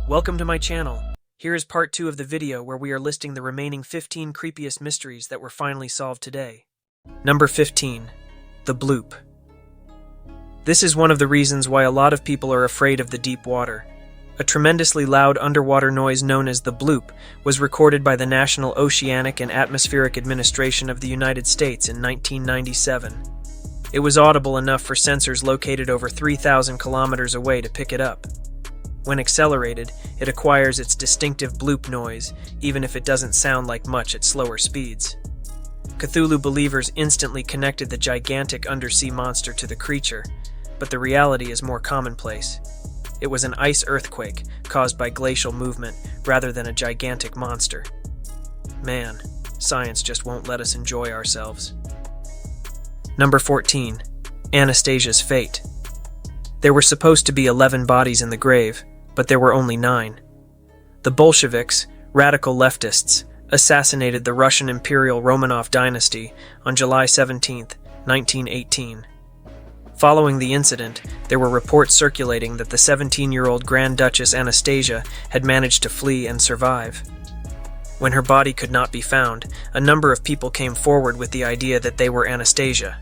Welcome to my channel. Here is part 2 of the video where we are listing the remaining 15 creepiest mysteries that were finally solved today. Number 15. The Bloop. This is one of the reasons why a lot of people are afraid of the deep water. A tremendously loud underwater noise known as the bloop was recorded by the National Oceanic and Atmospheric Administration of the United States in 1997. It was audible enough for sensors located over 3,000 kilometers away to pick it up. When accelerated, it acquires its distinctive bloop noise, even if it doesn't sound like much at slower speeds. Cthulhu believers instantly connected the gigantic undersea monster to the creature, but the reality is more commonplace. It was an ice earthquake caused by glacial movement rather than a gigantic monster. Man, science just won't let us enjoy ourselves. Number 14. Anastasias Fate. There were supposed to be 11 bodies in the grave, but there were only 9. The Bolsheviks, radical leftists, assassinated the Russian Imperial Romanov dynasty on July 17, 1918. Following the incident, there were reports circulating that the 17-year-old Grand Duchess Anastasia had managed to flee and survive. When her body could not be found, a number of people came forward with the idea that they were Anastasia.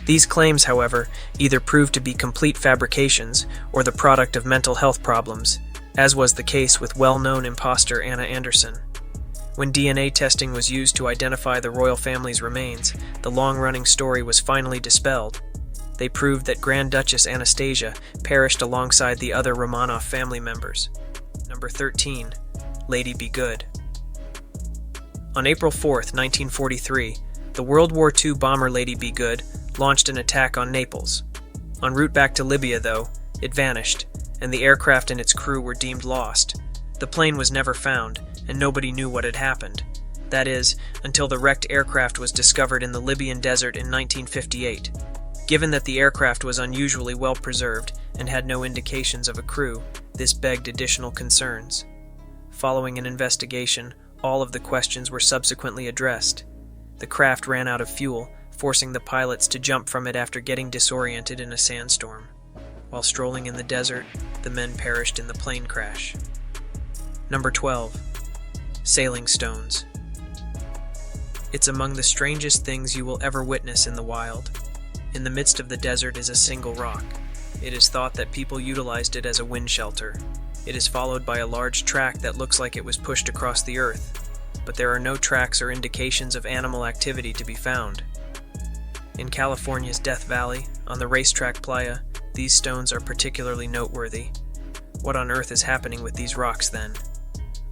These claims, however, either proved to be complete fabrications or the product of mental health problems, as was the case with well-known imposter Anna Anderson. When DNA testing was used to identify the royal family's remains, the long-running story was finally dispelled. They proved that Grand Duchess Anastasia perished alongside the other Romanov family members. Number 13. Lady Be Good. On April 4, 1943, the World War II bomber Lady Be Good launched an attack on Naples. En route back to Libya, though, it vanished, and the aircraft and its crew were deemed lost. The plane was never found, and nobody knew what had happened. That is, until the wrecked aircraft was discovered in the Libyan desert in 1958. Given that the aircraft was unusually well preserved and had no indications of a crew, this begged additional concerns. Following an investigation, all of the questions were subsequently addressed. The craft ran out of fuel, forcing the pilots to jump from it after getting disoriented in a sandstorm. While strolling in the desert, the men perished in the plane crash. Number 12. Sailing stones. It's among the strangest things you will ever witness in the wild. In the midst of the desert is a single rock. It is thought that people utilized it as a wind shelter. It is followed by a large track that looks like it was pushed across the earth, but there are no tracks or indications of animal activity to be found. In California's Death Valley, on the racetrack playa, these stones are particularly noteworthy. What on earth is happening with these rocks then?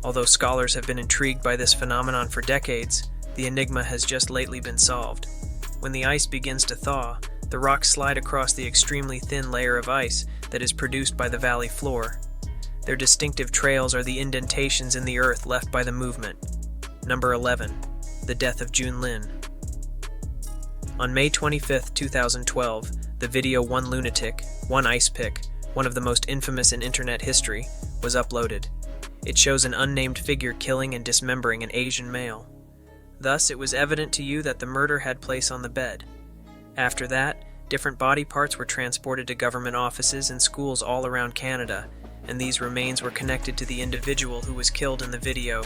Although scholars have been intrigued by this phenomenon for decades, the enigma has just lately been solved. When the ice begins to thaw, the rocks slide across the extremely thin layer of ice that is produced by the valley floor. Their distinctive trails are the indentations in the earth left by the movement. Number 11. The Death of Jun Lynn. On May 25, 2012, the video One Lunatic, One Ice Pick, one of the most infamous in internet history, was uploaded. It shows an unnamed figure killing and dismembering an Asian male. Thus, it was evident to you that the murder had place on the bed. After that, different body parts were transported to government offices and schools all around Canada, and these remains were connected to the individual who was killed in the video.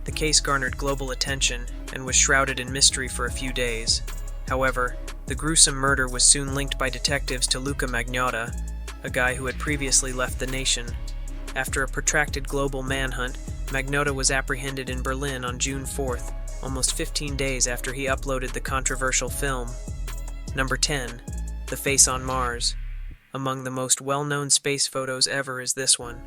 The case garnered global attention and was shrouded in mystery for a few days. However, the gruesome murder was soon linked by detectives to Luca Magnotta, a guy who had previously left the nation. After a protracted global manhunt, Magnotta was apprehended in Berlin on June 4th, almost 15 days after he uploaded the controversial film. Number 10. The Face on Mars. Among the most well-known space photos ever is this one.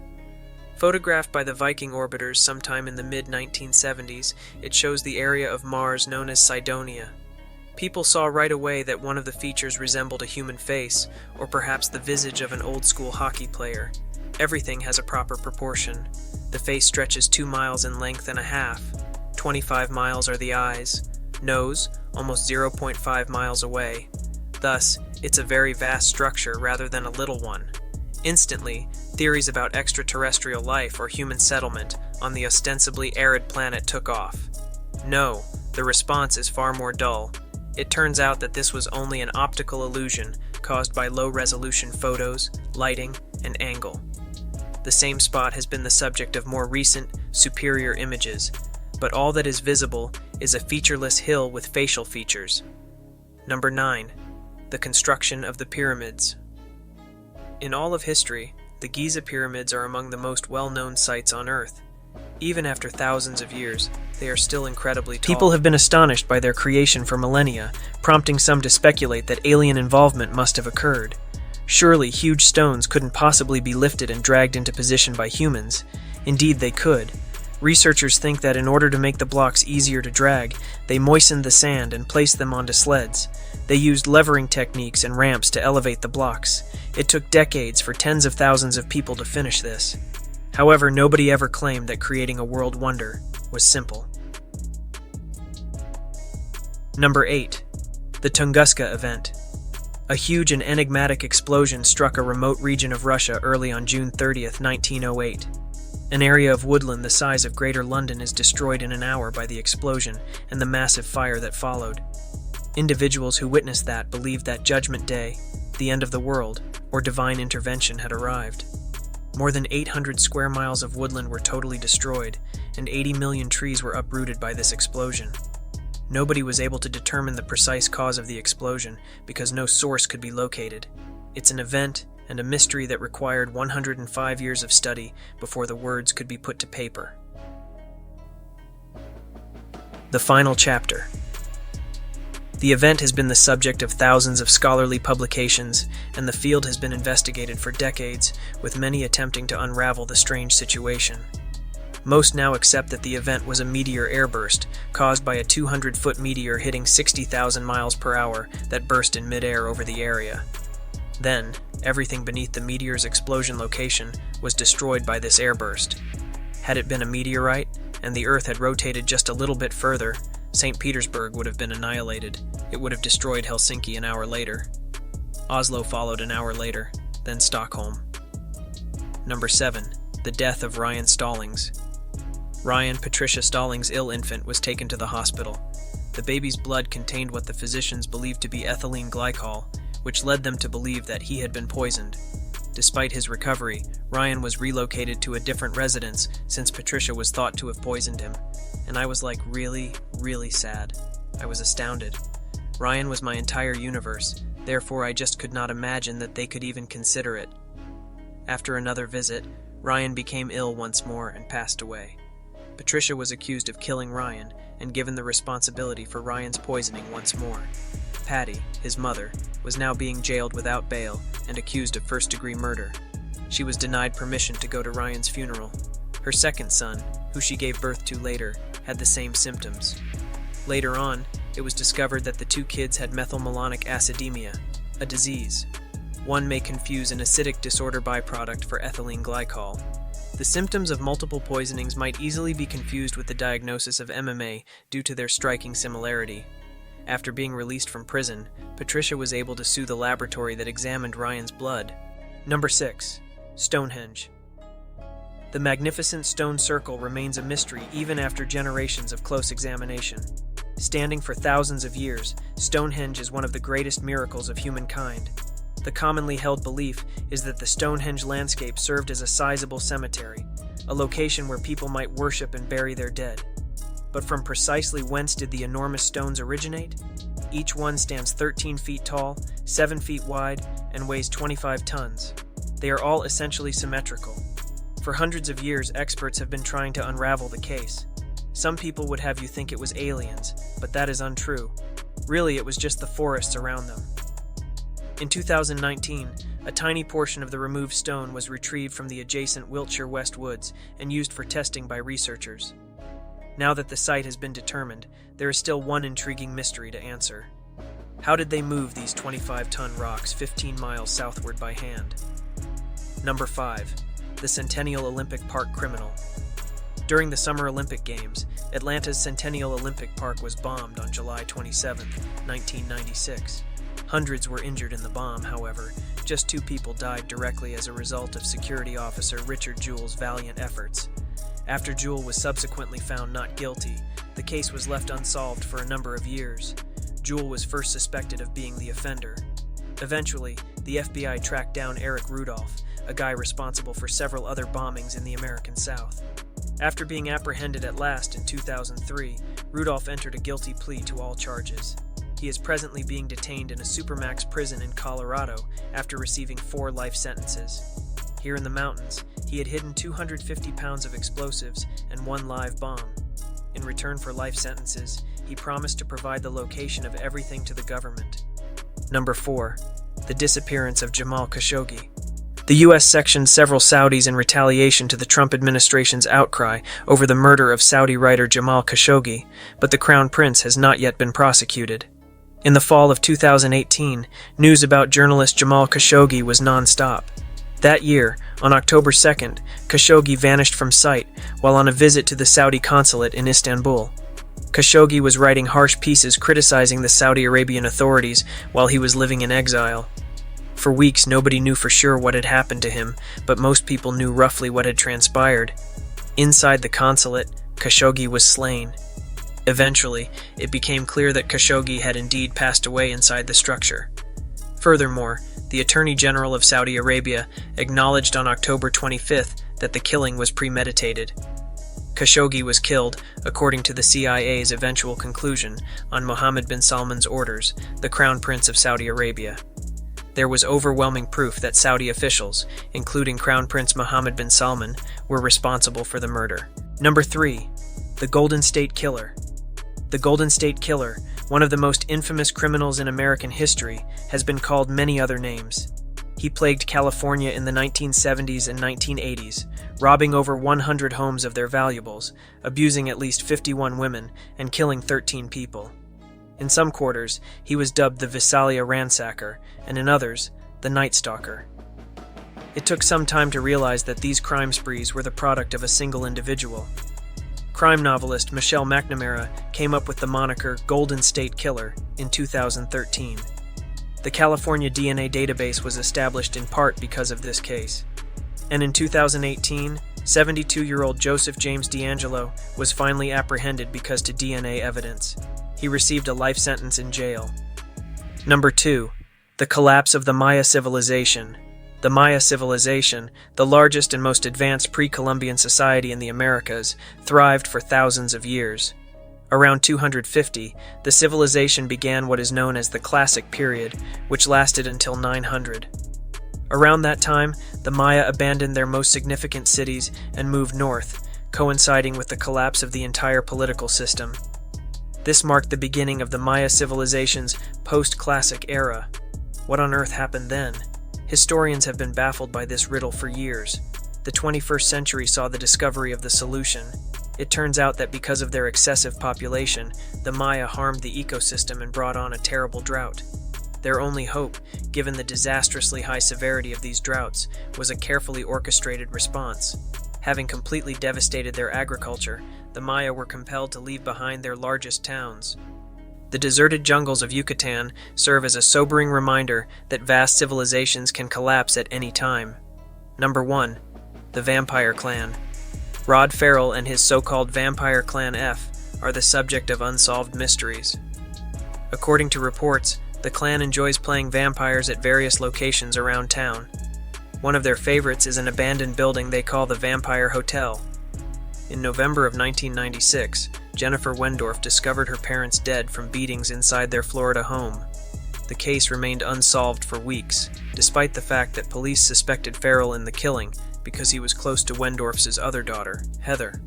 Photographed by the Viking orbiters sometime in the mid-1970s, it shows the area of Mars known as Cydonia. People saw right away that one of the features resembled a human face, or perhaps the visage of an old-school hockey player. Everything has a proper proportion. The face stretches 2 miles in length and a half. 25 miles are the eyes. Nose, almost 0.5 miles away. Thus, it's a very vast structure rather than a little one. Instantly, theories about extraterrestrial life or human settlement on the ostensibly arid planet took off. No, the response is far more dull. It turns out that this was only an optical illusion caused by low-resolution photos, lighting, and angle. The same spot has been the subject of more recent, superior images, but all that is visible is a featureless hill with facial features. Number 9. The construction of the pyramids. In all of history, the Giza pyramids are among the most well-known sights on Earth. Even after thousands of years, they are still incredibly tall. People have been astonished by their creation for millennia, prompting some to speculate that alien involvement must have occurred. Surely, huge stones couldn't possibly be lifted and dragged into position by humans. Indeed, they could. Researchers think that in order to make the blocks easier to drag, they moistened the sand and placed them onto sleds. They used levering techniques and ramps to elevate the blocks. It took decades for tens of thousands of people to finish this. However, nobody ever claimed that creating a world wonder was simple. Number 8. The Tunguska Event. A huge and enigmatic explosion struck a remote region of Russia early on June 30, 1908. An area of woodland the size of Greater London is destroyed in an hour by the explosion and the massive fire that followed. Individuals who witnessed that believed that Judgment Day, the end of the world, or divine intervention had arrived. More than 800 square miles of woodland were totally destroyed, and 80 million trees were uprooted by this explosion. Nobody was able to determine the precise cause of the explosion because no source could be located. It's an event and a mystery that required 105 years of study before the words could be put to paper. The final chapter. The event has been the subject of thousands of scholarly publications, and the field has been investigated for decades, with many attempting to unravel the strange situation. Most now accept that the event was a meteor airburst caused by a 200-foot meteor hitting 60,000 miles per hour that burst in midair over the area. Then, everything beneath the meteor's explosion location was destroyed by this airburst. Had it been a meteorite, and the Earth had rotated just a little bit further, St. Petersburg would have been annihilated. It would have destroyed Helsinki an hour later. Oslo followed an hour later, then Stockholm. Number 7. The death of Ryan Stallings. Ryan Patricia Stallings' ill infant was taken to the hospital. The baby's blood contained what the physicians believed to be ethylene glycol, which led them to believe that he had been poisoned. Despite his recovery, Ryan was relocated to a different residence since Patricia was thought to have poisoned him. And I was like really, really sad. I was astounded. Ryan was my entire universe, therefore I just could not imagine that they could even consider it. After another visit, Ryan became ill once more and passed away. Patricia was accused of killing Ryan and given the responsibility for Ryan's poisoning once more. Patty, his mother, was now being jailed without bail and accused of first-degree murder. She was denied permission to go to Ryan's funeral. Her second son, who she gave birth to later, had the same symptoms. Later on, it was discovered that the two kids had methylmalonic acidemia, a disease. One may confuse an acidic disorder byproduct for ethylene glycol. The symptoms of multiple poisonings might easily be confused with the diagnosis of MMA due to their striking similarity. After being released from prison, Patricia was able to sue the laboratory that examined Ryan's blood. Number 6. Stonehenge. The magnificent stone circle remains a mystery even after generations of close examination. Standing for thousands of years, Stonehenge is one of the greatest miracles of humankind. The commonly held belief is that the Stonehenge landscape served as a sizable cemetery, a location where people might worship and bury their dead. But from precisely whence did the enormous stones originate? Each one stands 13 feet tall, 7 feet wide, and weighs 25 tons. They are all essentially symmetrical. For hundreds of years, experts have been trying to unravel the case. Some people would have you think it was aliens, but that is untrue. Really, it was just the forests around them. In 2019, a tiny portion of the removed stone was retrieved from the adjacent Wiltshire West Woods and used for testing by researchers. Now that the site has been determined, there is still one intriguing mystery to answer. How did they move these 25-ton rocks 15 miles southward by hand? Number 5. The Centennial Olympic Park criminal. During the Summer Olympic Games, Atlanta's Centennial Olympic Park was bombed on July 27, 1996. Hundreds were injured in the bomb, however. Just 2 people died directly as a result of security officer Richard Jewell's valiant efforts. After Jewell was subsequently found not guilty, the case was left unsolved for a number of years. Jewell was first suspected of being the offender. Eventually, the FBI tracked down Eric Rudolph, a guy responsible for several other bombings in the American South. After being apprehended at last in 2003, Rudolph entered a guilty plea to all charges. He is presently being detained in a supermax prison in Colorado after receiving 4 life sentences. Here in the mountains, he had hidden 250 pounds of explosives and 1 live bomb. In return for life sentences, he promised to provide the location of everything to the government. Number 4. The disappearance of Jamal Khashoggi. The U.S. sectioned several Saudis in retaliation to the Trump administration's outcry over the murder of Saudi writer Jamal Khashoggi, but the Crown Prince has not yet been prosecuted. In the fall of 2018, news about journalist Jamal Khashoggi was non-stop. That year, on October 2nd, Khashoggi vanished from sight while on a visit to the Saudi consulate in Istanbul. Khashoggi was writing harsh pieces criticizing the Saudi Arabian authorities while he was living in exile. For weeks, nobody knew for sure what had happened to him, but most people knew roughly what had transpired. Inside the consulate, Khashoggi was slain. Eventually, it became clear that Khashoggi had indeed passed away inside the structure. Furthermore, the Attorney General of Saudi Arabia acknowledged on October 25th that the killing was premeditated. Khashoggi was killed, according to the CIA's eventual conclusion, on Mohammed bin Salman's orders, the Crown Prince of Saudi Arabia. There was overwhelming proof that Saudi officials, including Crown Prince Mohammed bin Salman, were responsible for the murder. Number 3. The Golden State Killer. The Golden State Killer, one of the most infamous criminals in American history, has been called many other names. He plagued California in the 1970s and 1980s, robbing over 100 homes of their valuables, abusing at least 51 women, and killing 13 people. In some quarters, he was dubbed the Visalia Ransacker, and in others, the Night Stalker. It took some time to realize that these crime sprees were the product of a single individual. Crime novelist Michelle McNamara came up with the moniker Golden State Killer in 2013. The California DNA database was established in part because of this case. And in 2018, 72-year-old Joseph James D'Angelo was finally apprehended because of DNA evidence. He received a life sentence in jail. Number 2. The collapse of the Maya civilization. The Maya civilization, the largest and most advanced pre-Columbian society in the Americas, thrived for thousands of years. Around 250, the civilization began what is known as the Classic Period, which lasted until 900. Around that time, the Maya abandoned their most significant cities and moved north, coinciding with the collapse of the entire political system. This marked the beginning of the Maya civilization's post-classic era. What on earth happened then? Historians have been baffled by this riddle for years. The 21st century saw the discovery of the solution. It turns out that because of their excessive population, the Maya harmed the ecosystem and brought on a terrible drought. Their only hope, given the disastrously high severity of these droughts, was a carefully orchestrated response. Having completely devastated their agriculture, the Maya were compelled to leave behind their largest towns. The deserted jungles of Yucatan serve as a sobering reminder that vast civilizations can collapse at any time. Number 1. The Vampire Clan. Rod Ferrell and his so-called Vampire Clan F are the subject of unsolved mysteries. According to reports, the clan enjoys playing vampires at various locations around town. One of their favorites is an abandoned building they call the Vampire Hotel. In November of 1996, Jennifer Wendorf discovered her parents dead from beatings inside their Florida home. The case remained unsolved for weeks, despite the fact that police suspected Ferrell in the killing because he was close to Wendorf's other daughter, Heather.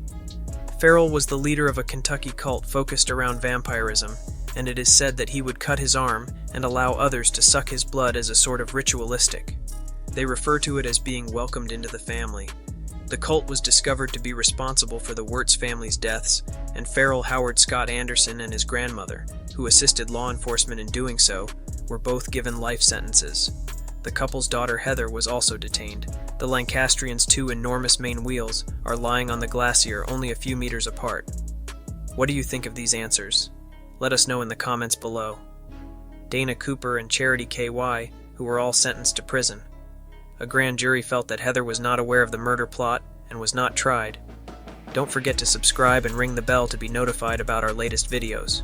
Ferrell was the leader of a Kentucky cult focused around vampirism, and it is said that he would cut his arm and allow others to suck his blood as a sort of ritualistic. They refer to it as being welcomed into the family. The cult was discovered to be responsible for the Wirtz family's deaths, and Ferrell Howard Scott Anderson and his grandmother, who assisted law enforcement in doing so, were both given life sentences. The couple's daughter Heather was also detained. The Lancastrians' 2 enormous main wheels are lying on the glacier only a few meters apart. What do you think of these answers? Let us know in the comments below. Dana Cooper and Charity KY, who were all sentenced to prison. A grand jury felt that Heather was not aware of the murder plot and was not tried. Don't forget to subscribe and ring the bell to be notified about our latest videos.